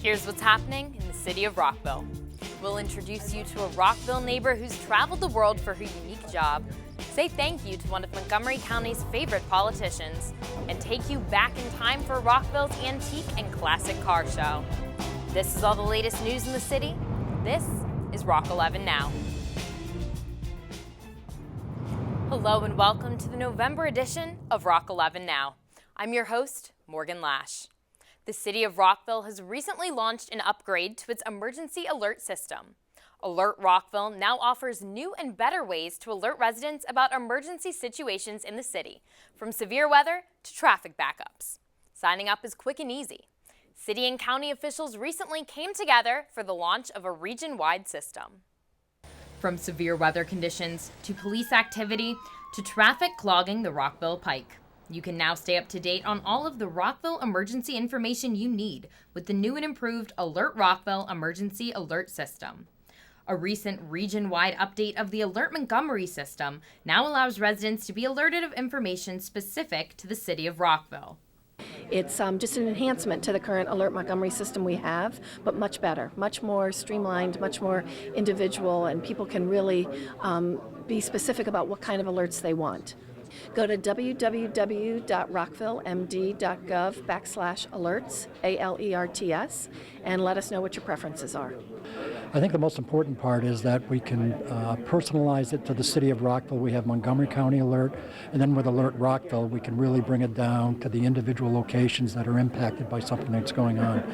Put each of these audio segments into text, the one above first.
Here's what's happening in the city of Rockville. We'll introduce you to a Rockville neighbor who's traveled the world for her unique job, say thank you to one of Montgomery County's favorite politicians, and take you back in time for Rockville's antique and classic car show. This is all the latest news in the city. This is Rock 11 Now. Hello and welcome to the November edition of Rock 11 Now. I'm your host, Morgan Lash. The City of Rockville has recently launched an upgrade to its emergency alert system. Alert Rockville now offers new and better ways to alert residents about emergency situations in the city, from severe weather to traffic backups. Signing up is quick and easy. City and county officials recently came together for the launch of a region-wide system. From severe weather conditions to police activity to traffic clogging the Rockville Pike, you can now stay up to date on all of the Rockville emergency information you need with the new and improved Alert Rockville Emergency Alert System. A recent region-wide update of the Alert Montgomery system now allows residents to be alerted of information specific to the City of Rockville. It's just an enhancement to the current Alert Montgomery system we have, but much better, much more streamlined, much more individual, and people can really be specific about what kind of alerts they want. Go to www.rockvillemd.gov/alerts, ALERTS, and let us know what your preferences are. I think the most important part is that we can personalize it to the City of Rockville. We have Montgomery County Alert, and then with Alert Rockville, we can really bring it down to the individual locations that are impacted by something that's going on.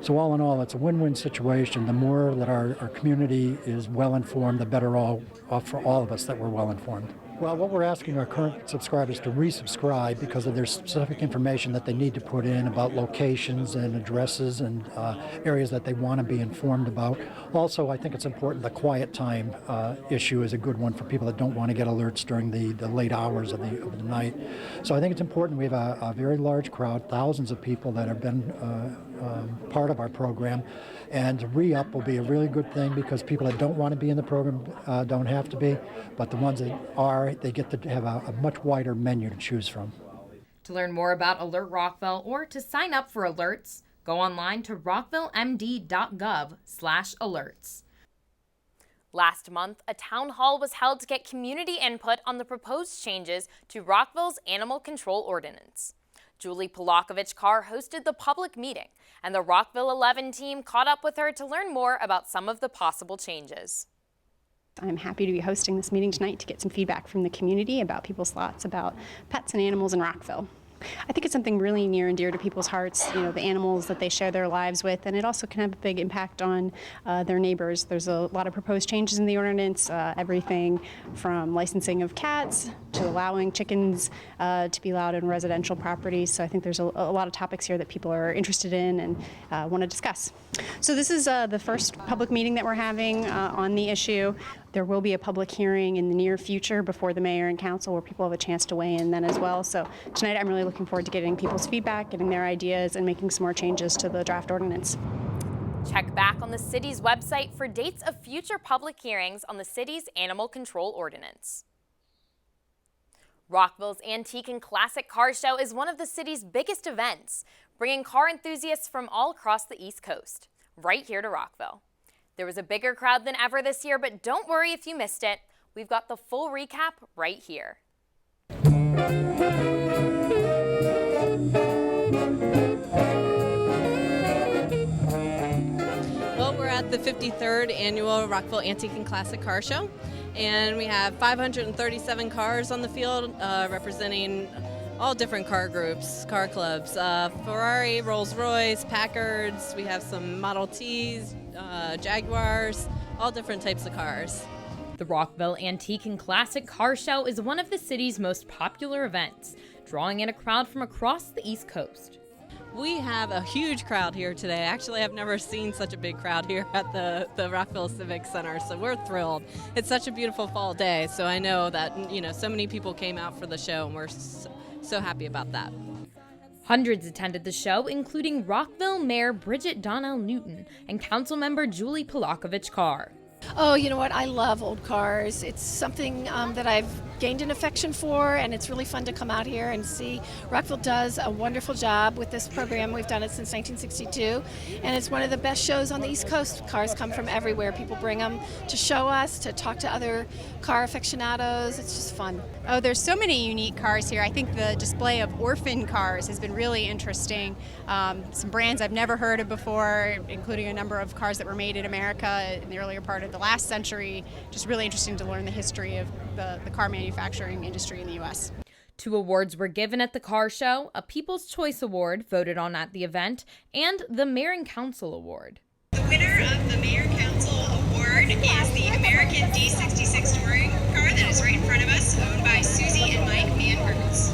So all in all, it's a win-win situation. The more that our community is well-informed, the better off for all of us that we're well-informed. Well, what we're asking our current subscribers to resubscribe because of their specific information that they need to put in about locations and addresses and areas that they want to be informed about. Also, I think it's important the quiet time issue is a good one for people that don't want to get alerts during the late hours of the night. So I think it's important. We have a very large crowd, thousands of people that have been part of our program, and to re-up will be a really good thing because people that don't want to be in the program don't have to be, but the ones that are, they get to have a much wider menu to choose from. To learn more about Alert Rockville or to sign up for alerts, go online to rockvillemd.gov/alerts. Last month, a town hall was held to get community input on the proposed changes to Rockville's Animal Control Ordinance. Julie Polakovich-Carr hosted the public meeting, and the Rockville 11 team caught up with her to learn more about some of the possible changes. I'm happy to be hosting this meeting tonight to get some feedback from the community about people's thoughts about pets and animals in Rockville. I think it's something really near and dear to people's hearts, the animals that they share their lives with, and it also can have a big impact on their neighbors. There's a lot of proposed changes in the ordinance, everything from licensing of cats to allowing chickens to be allowed in residential properties. So I think there's a lot of topics here that people are interested in and want to discuss. So this is the first public meeting that we're having on the issue. There will be a public hearing in the near future before the mayor and council where people have a chance to weigh in then as well. So tonight I'm really looking forward to getting people's feedback, getting their ideas, and making some more changes to the draft ordinance. Check back on the city's website for dates of future public hearings on the city's Animal Control Ordinance. Rockville's Antique and Classic Car Show is one of the city's biggest events, bringing car enthusiasts from all across the East Coast, right here to Rockville. There was a bigger crowd than ever this year, but don't worry if you missed it. We've got the full recap right here. Well, we're at the 53rd Annual Rockville Antique and Classic Car Show, and we have 537 cars on the field representing all different car groups, car clubs, Ferrari, Rolls-Royce, Packards, we have some Model Ts, Jaguars, all different types of cars. The Rockville Antique and Classic Car Show is one of the city's most popular events, drawing in a crowd from across the East Coast. We have a huge crowd here today. Actually, I've never seen such a big crowd here at the Rockville Civic Center, so we're thrilled. It's such a beautiful fall day, so I know that, so many people came out for the show, and we're so happy about that. Hundreds attended the show, including Rockville Mayor Bridget Donnell Newton and Councilmember Julie Polakovich-Carr. Oh, you know what? I love old cars. It's something that I've gained an affection for, and it's really fun to come out here and see. Rockville does a wonderful job with this program. We've done it since 1962, and it's one of the best shows on the East Coast. Cars come from everywhere. People bring them to show us, to talk to other car aficionados. It's just fun. Oh, there's so many unique cars here. I think the display of orphan cars has been really interesting. Some brands I've never heard of before, including a number of cars that were made in America in the earlier part of the last century. Just really interesting to learn the history of the car manufacturing industry in the U.S. 2 awards were given at the car show, a People's Choice Award voted on at the event, and the Mayor and Council Award. The winner of the Mayor Council Award is the American D66 touring car that is right in front of us, owned by Susie and Mike Manhurts.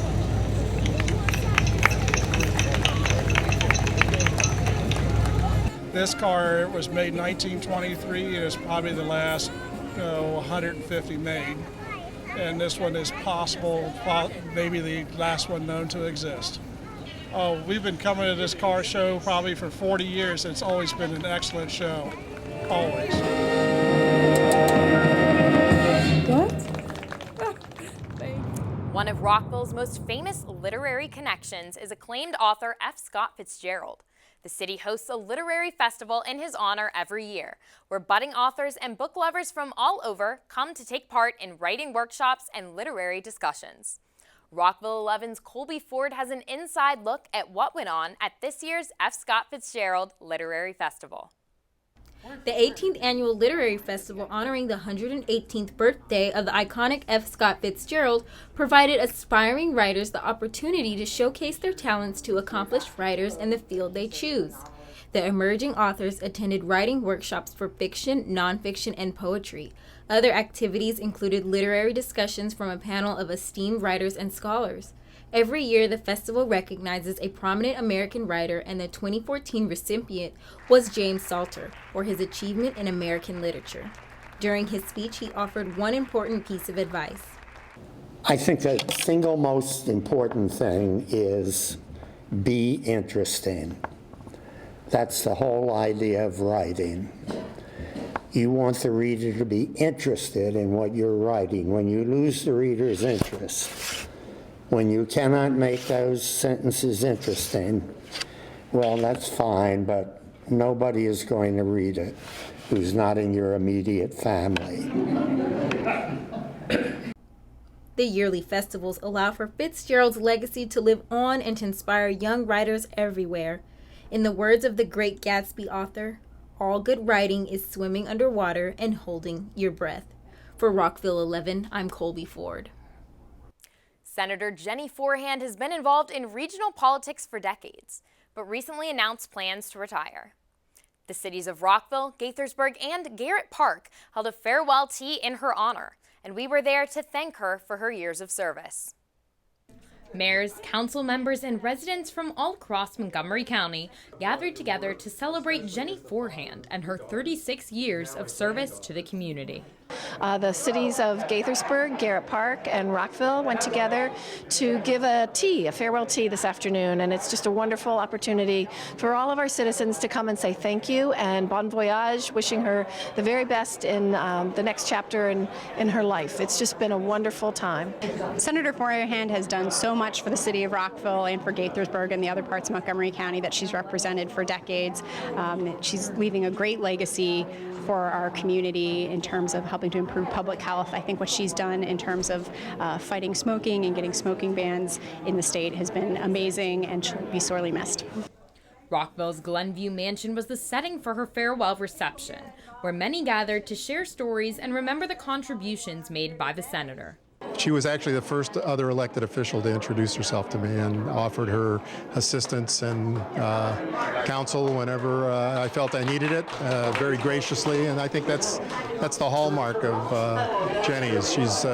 This car was made in 1923 and is probably the last 150 made. And this one is possible, maybe the last one known to exist. Oh, we've been coming to this car show probably for 40 years. It's always been an excellent show, always. One of Rockville's most famous literary connections is acclaimed author F. Scott Fitzgerald. The city hosts a literary festival in his honor every year, where budding authors and book lovers from all over come to take part in writing workshops and literary discussions. Rockville 11's Colby Ford has an inside look at what went on at this year's F. Scott Fitzgerald Literary Festival. The 18th Annual Literary Festival, honoring the 118th birthday of the iconic F. Scott Fitzgerald, provided aspiring writers the opportunity to showcase their talents to accomplished writers in the field they choose. The emerging authors attended writing workshops for fiction, nonfiction, and poetry. Other activities included literary discussions from a panel of esteemed writers and scholars. Every year, the festival recognizes a prominent American writer, and the 2014 recipient was James Salter for his achievement in American literature. During his speech, he offered one important piece of advice. I think the single most important thing is be interesting. That's the whole idea of writing. You want the reader to be interested in what you're writing. When you lose the reader's interest, when you cannot make those sentences interesting, well, that's fine, but nobody is going to read it who's not in your immediate family. The yearly festivals allow for Fitzgerald's legacy to live on and to inspire young writers everywhere. In the words of the great Gatsby author, all good writing is swimming underwater and holding your breath. For Rockville 11, I'm Colby Ford. Senator Jenny Forehand has been involved in regional politics for decades, but recently announced plans to retire. The cities of Rockville, Gaithersburg, and Garrett Park held a farewell tea in her honor, and we were there to thank her for her years of service. Mayors, council members, and residents from all across Montgomery County gathered together to celebrate Jenny Forehand and her 36 years of service to the community. The cities of Gaithersburg, Garrett Park, and Rockville went together to give a farewell tea this afternoon, and it's just a wonderful opportunity for all of our citizens to come and say thank you and bon voyage, wishing her the very best in the next chapter in her life. It's just been a wonderful time. Senator Forehand has done so much for the city of Rockville and for Gaithersburg and the other parts of Montgomery County that she's represented for decades. She's leaving a great legacy for our community in terms of helping to improve public health. I think what she's done in terms of fighting smoking and getting smoking bans in the state has been amazing, and she'll be sorely missed. Rockville's Glenview Mansion was the setting for her farewell reception, where many gathered to share stories and remember the contributions made by the senator. She was actually the first other elected official to introduce herself to me and offered her assistance and counsel whenever I felt I needed it, very graciously. And I think that's the hallmark of Jenny, is she's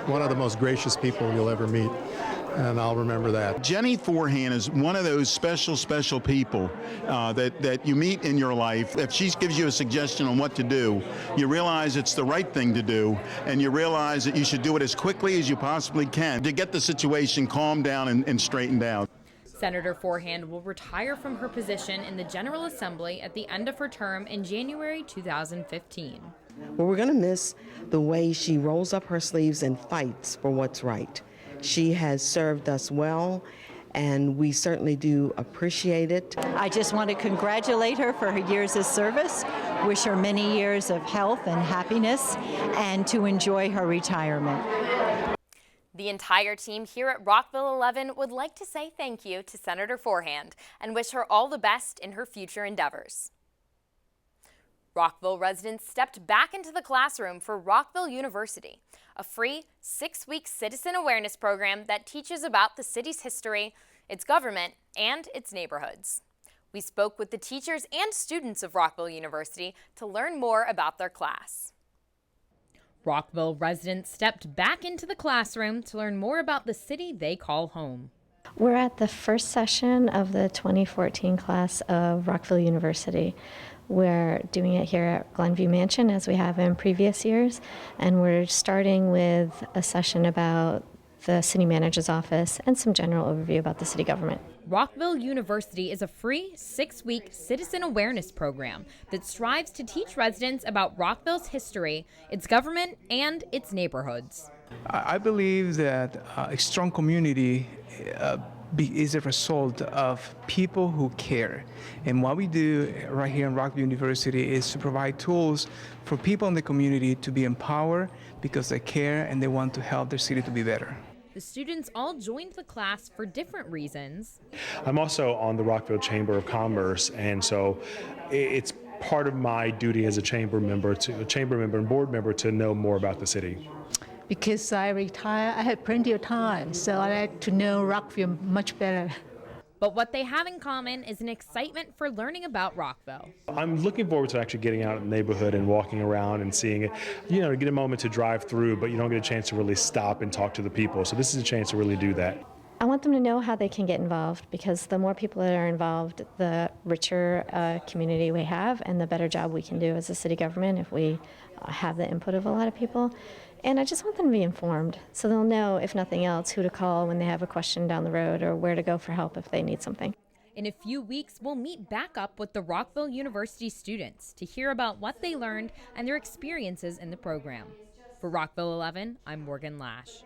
one of the most gracious people you'll ever meet. And I'll remember that. Jenny Forehand is one of those special people that you meet in your life. If she gives you a suggestion on what to do, you realize it's the right thing to do, and you realize that you should do it as quickly as you possibly can to get the situation calmed down and straightened out. Senator Forehand will retire from her position in the General Assembly at the end of her term in January 2015. Well, we're going to miss the way she rolls up her sleeves and fights for what's right. She has served us well, and we certainly do appreciate it. I just want to congratulate her for her years of service, wish her many years of health and happiness, and to enjoy her retirement. The entire team here at Rockville 11 would like to say thank you to Senator Forehand and wish her all the best in her future endeavors. Rockville residents stepped back into the classroom for Rockville University, a free 6-week citizen awareness program that teaches about the city's history, its government, and its neighborhoods. We spoke with the teachers and students of Rockville University to learn more about their class. Rockville residents stepped back into the classroom to learn more about the city they call home. We're at the first session of the 2014 class of Rockville University. We're doing it here at Glenview Mansion as we have in previous years, and we're starting with a session about the city manager's office and some general overview about the city government. Rockville University is a free 6-week citizen awareness program that strives to teach residents about Rockville's history, its government, and its neighborhoods. I believe that a strong community is a result of people who care. And what we do right here in Rockville University is to provide tools for people in the community to be empowered because they care and they want to help their city to be better. The students all joined the class for different reasons. I'm also on the Rockville Chamber of Commerce, and so it's part of my duty as a chamber member and board member to know more about the city. Because I retire, I have plenty of time, so I like to know Rockville much better. But what they have in common is an excitement for learning about Rockville. I'm looking forward to actually getting out in the neighborhood and walking around and seeing it. You know, get a moment to drive through, but you don't get a chance to really stop and talk to the people. So this is a chance to really do that. I want them to know how they can get involved, because the more people that are involved, the richer community we have and the better job we can do as a city government if we have the input of a lot of people. And I just want them to be informed so they'll know, if nothing else, who to call when they have a question down the road or where to go for help if they need something. In a few weeks, we'll meet back up with the Rockville University students to hear about what they learned and their experiences in the program. For Rockville 11, I'm Morgan Lash.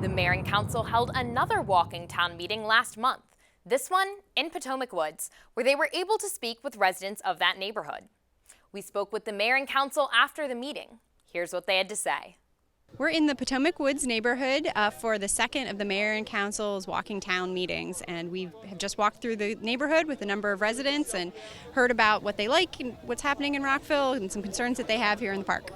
The mayor and council held another walking town meeting last month, this one in Potomac Woods, where they were able to speak with residents of that neighborhood. We spoke with the mayor and council after the meeting. Here's what they had to say. We're in the Potomac Woods neighborhood for the second of the mayor and council's walking town meetings, and we have just walked through the neighborhood with a number of residents and heard about what they like and what's happening in Rockville and some concerns that they have here in the park.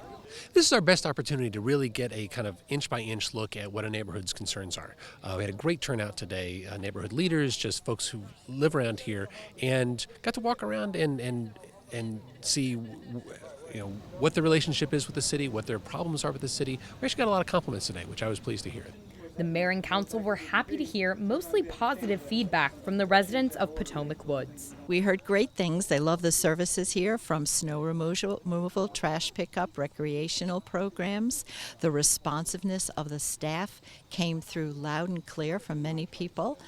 This is our best opportunity to really get a kind of inch-by-inch look at what a neighborhood's concerns are. We had a great turnout today, neighborhood leaders, just folks who live around here, and got to walk around and see what the relationship is with the city, what their problems are with the city. We actually got a lot of compliments today, which I was pleased to hear. The mayor and council were happy to hear mostly positive feedback from the residents of Potomac Woods. We heard great things. They love the services here, from snow removal, trash pickup, recreational programs. The responsiveness of the staff came through loud and clear from many people.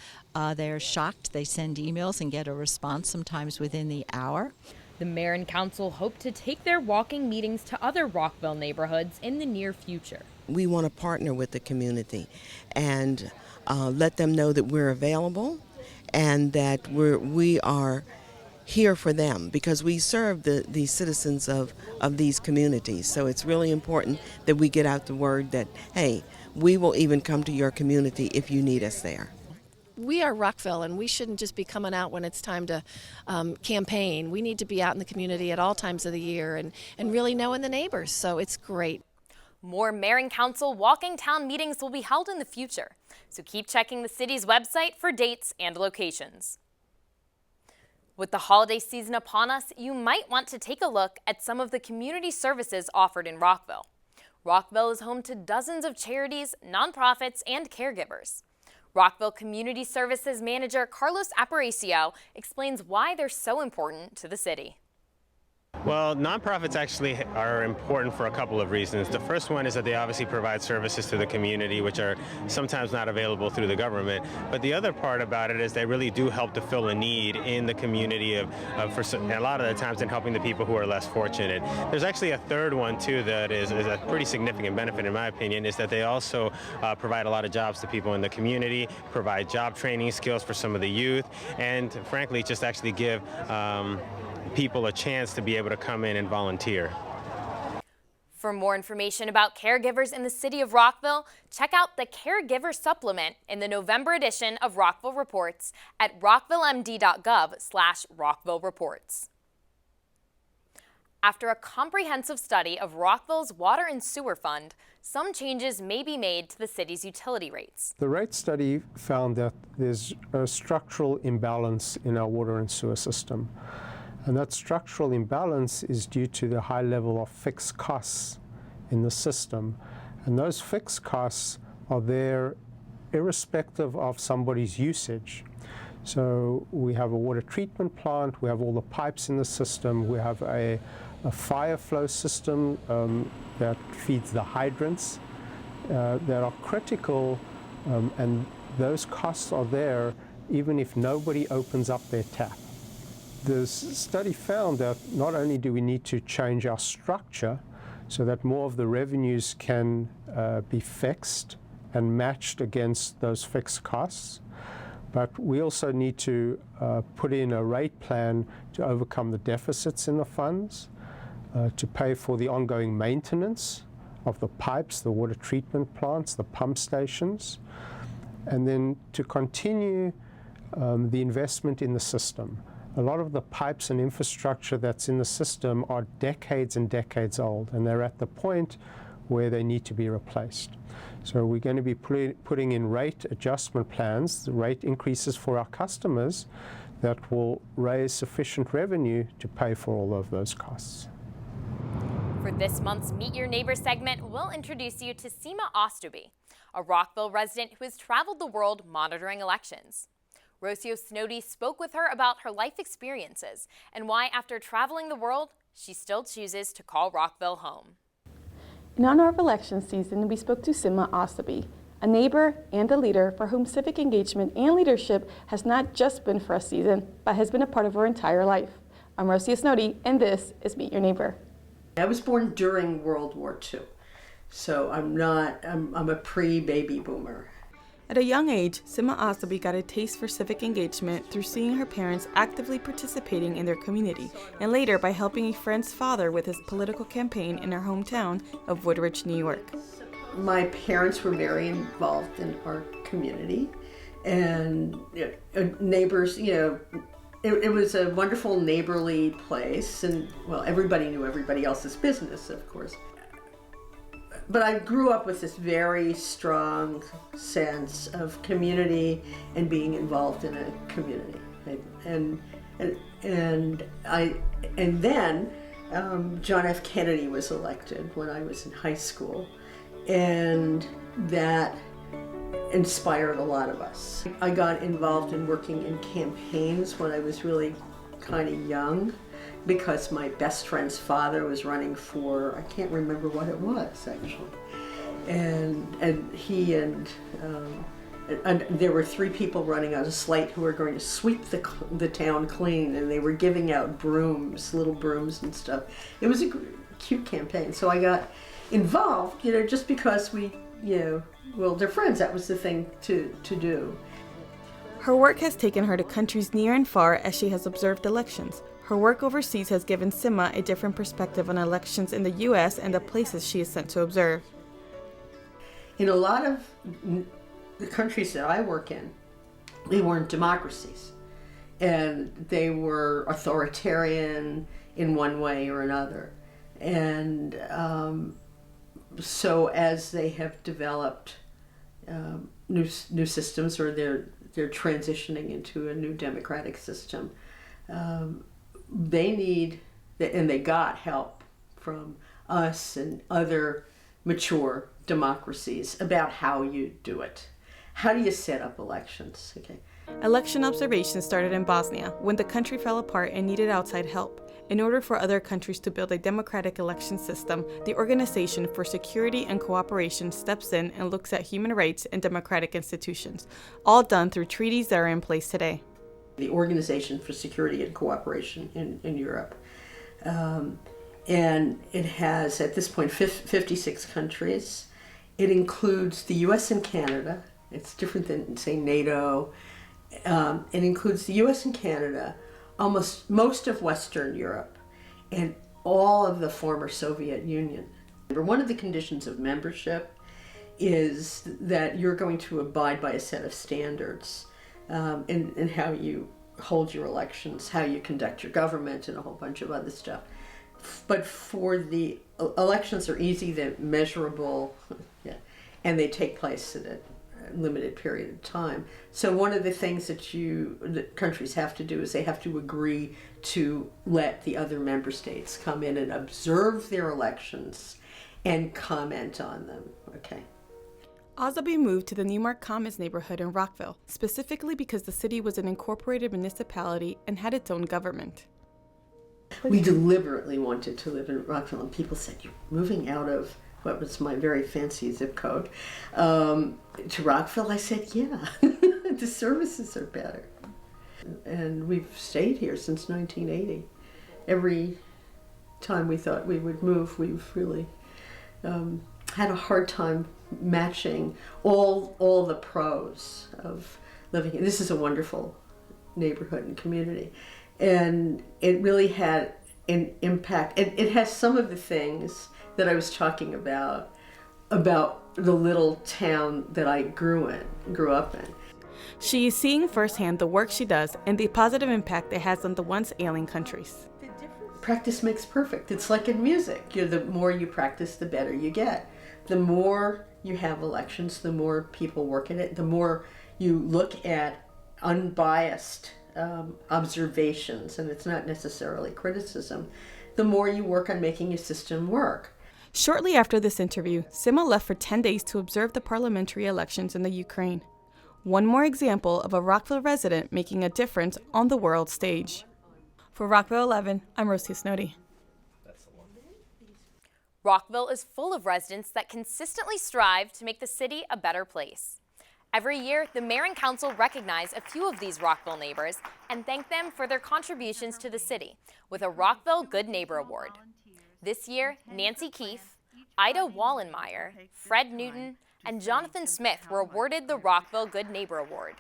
They're shocked. They send emails and get a response sometimes within the hour. The mayor and council hope to take their walking meetings to other Rockville neighborhoods in the near future. We want to partner with the community and let them know that we're available and that we are here for them, because we serve the citizens of these communities. So it's really important that we get out the word that, hey, we will even come to your community if you need us there. We are Rockville, and we shouldn't just be coming out when it's time to campaign. We need to be out in the community at all times of the year and really knowing the neighbors, so it's great. More mayor and council walking town meetings will be held in the future, so keep checking the city's website for dates and locations. With the holiday season upon us, you might want to take a look at some of the community services offered in Rockville. Rockville is home to dozens of charities, nonprofits, and caregivers. Rockville Community Services Manager Carlos Aparicio explains why they're so important to the city. Well, nonprofits actually are important for a couple of reasons. The first one is that they obviously provide services to the community, which are sometimes not available through the government. But the other part about it is they really do help to fill a need in the community for a lot of the times in helping the people who are less fortunate. There's actually a third one, too, that is a pretty significant benefit, in my opinion, is that they also provide a lot of jobs to people in the community, provide job training skills for some of the youth, and frankly, just actually give people a chance to be able to come in and volunteer. For more information about caregivers in the City of Rockville, check out the Caregiver Supplement in the November edition of Rockville Reports at rockvillemd.gov/Rockville Reports. After a comprehensive study of Rockville's water and sewer fund, some changes may be made to the city's utility rates. The rate study found that there's a structural imbalance in our water and sewer system. And that structural imbalance is due to the high level of fixed costs in the system. And those fixed costs are there irrespective of somebody's usage. So we have a water treatment plant, we have all the pipes in the system, we have a fire flow system that feeds the hydrants that are critical, and those costs are there even if nobody opens up their tap. The study found that not only do we need to change our structure so that more of the revenues can be fixed and matched against those fixed costs, but we also need to put in a rate plan to overcome the deficits in the funds, to pay for the ongoing maintenance of the pipes, the water treatment plants, the pump stations, and then to continue the investment in the system. A lot of the pipes and infrastructure that's in the system are decades and decades old, and they're at the point where they need to be replaced. So we're going to be putting in rate adjustment plans, the rate increases for our customers that will raise sufficient revenue to pay for all of those costs. For this month's Meet Your Neighbor segment, we'll introduce you to Seema Ostoby, a Rockville resident who has traveled the world monitoring elections. Rocio Snowdy spoke with her about her life experiences and why, after traveling the world, she still chooses to call Rockville home. In honor of election season, we spoke to Seema Ostoby, a neighbor and a leader for whom civic engagement and leadership has not just been for a season, but has been a part of her entire life. I'm Rocio Snowdy, and this is Meet Your Neighbor. I was born during World War II, so I'm a pre-baby boomer. At a young age, Seema Ostoby got a taste for civic engagement through seeing her parents actively participating in their community, and later by helping a friend's father with his political campaign in her hometown of Woodridge, New York. My parents were very involved in our community, and neighbors, it was a wonderful neighborly place, and well, everybody knew everybody else's business, of course. But I grew up with this very strong sense of community and being involved in a community, and then John F. Kennedy was elected when I was in high school, and that inspired a lot of us. I got involved in working in campaigns when I was really kind of young, because my best friend's father was running for, I can't remember what it was actually, and he and there were 3 people running on a slate who were going to sweep the town clean, and they were giving out brooms, little brooms and stuff. It was a cute campaign, so I got involved, just because we, well, they're friends. That was the thing to do. Her work has taken her to countries near and far as she has observed elections. Her work overseas has given Seema a different perspective on elections in the U.S. and the places she is sent to observe. In a lot of the countries that I work in, they weren't democracies, and they were authoritarian in one way or another. And so as they have developed new systems, or they're transitioning into a new democratic system, they need, and they got help from us and other mature democracies about how you do it. How do you set up elections? Okay. Election observation started in Bosnia when the country fell apart and needed outside help. In order for other countries to build a democratic election system, the Organization for Security and Cooperation steps in and looks at human rights and democratic institutions, all done through treaties that are in place today. The Organization for Security and Cooperation in Europe. And it has, at this point, 56 countries. It includes the US and Canada. It's different than, say, NATO. It includes the US and Canada, most of Western Europe, and all of the former Soviet Union. One of the conditions of membership is that you're going to abide by a set of standards in how you hold your elections, how you conduct your government, and a whole bunch of other stuff. But for the elections are easy, they're measurable, yeah, and they take place at a limited period of time. So one of the things that countries have to do is they have to agree to let the other member states come in and observe their elections and comment on them. Okay. Azabi moved to the Newmark Commons neighborhood in Rockville, specifically because the city was an incorporated municipality and had its own government. We deliberately wanted to live in Rockville, and people said, "You're moving out of what was my very fancy zip code to Rockville?" I said, "Yeah, the services are better." And we've stayed here since 1980. Every time we thought we would move, we've really had a hard time matching all the pros of living here. This is a wonderful neighborhood and community. And it really had an impact. And it has some of the things that I was talking about the little town that I grew up in. She is seeing firsthand the work she does and the positive impact it has on the once ailing countries. Practice makes perfect. It's like in music. The more you practice, the better you get. The more you have elections, the more people work at it, the more you look at unbiased observations, and it's not necessarily criticism, the more you work on making your system work. Shortly after this interview, Sima left for 10 days to observe the parliamentary elections in the Ukraine. One more example of a Rockville resident making a difference on the world stage. For Rockville 11, I'm Rosie Snowdy. Rockville is full of residents that consistently strive to make the city a better place. Every year, the mayor and council recognize a few of these Rockville neighbors and thank them for their contributions to the city with a Rockville Good Neighbor Award. This year, Nancy Keefe, Ida Wallenmeyer, Fred Newton, and Jonathan Smith were awarded the Rockville Good Neighbor Award.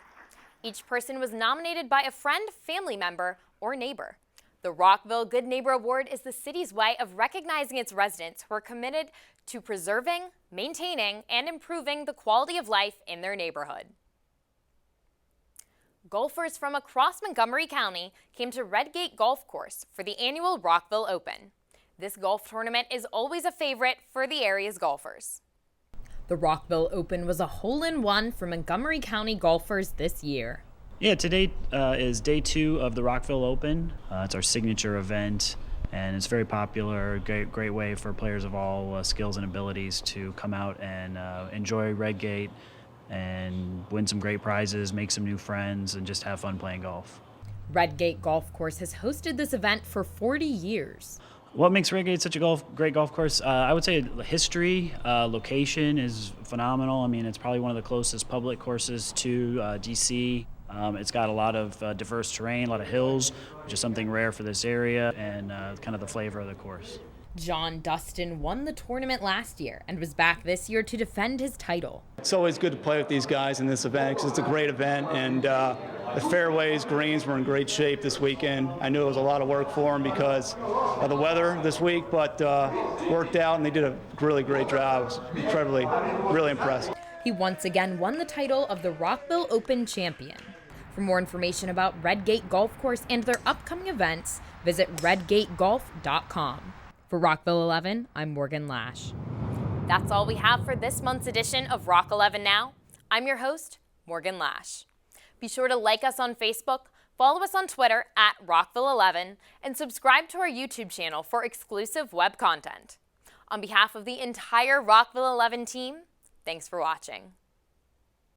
Each person was nominated by a friend, family member, or neighbor. The Rockville Good Neighbor Award is the city's way of recognizing its residents who are committed to preserving, maintaining, and improving the quality of life in their neighborhood. Golfers from across Montgomery County came to Redgate Golf Course for the annual Rockville Open. This golf tournament is always a favorite for the area's golfers. The Rockville Open was a hole-in-one for Montgomery County golfers this year. Yeah, today is day 2 of the Rockville Open. It's our signature event, and it's very popular. Great way for players of all skills and abilities to come out and enjoy Redgate and win some great prizes, make some new friends, and just have fun playing golf. Redgate Golf Course has hosted this event for 40 years. What makes Redgate such a great golf course? I would say history, location is phenomenal. I mean, it's probably one of the closest public courses to DC. It's got a lot of diverse terrain, a lot of hills, which is something rare for this area, and kind of the flavor of the course. John Dustin won the tournament last year and was back this year to defend his title. It's always good to play with these guys in this event because it's a great event, and the fairways, greens were in great shape this weekend. I knew it was a lot of work for them because of the weather this week, but worked out, and they did a really great job. I was really impressed. He once again won the title of the Rockville Open champion. For more information about Redgate Golf Course and their upcoming events, visit redgategolf.com. For Rockville 11, I'm Morgan Lash. That's all we have for this month's edition of Rock 11 Now. I'm your host, Morgan Lash. Be sure to like us on Facebook, follow us on Twitter @Rockville11, and subscribe to our YouTube channel for exclusive web content. On behalf of the entire Rockville 11 team, thanks for watching.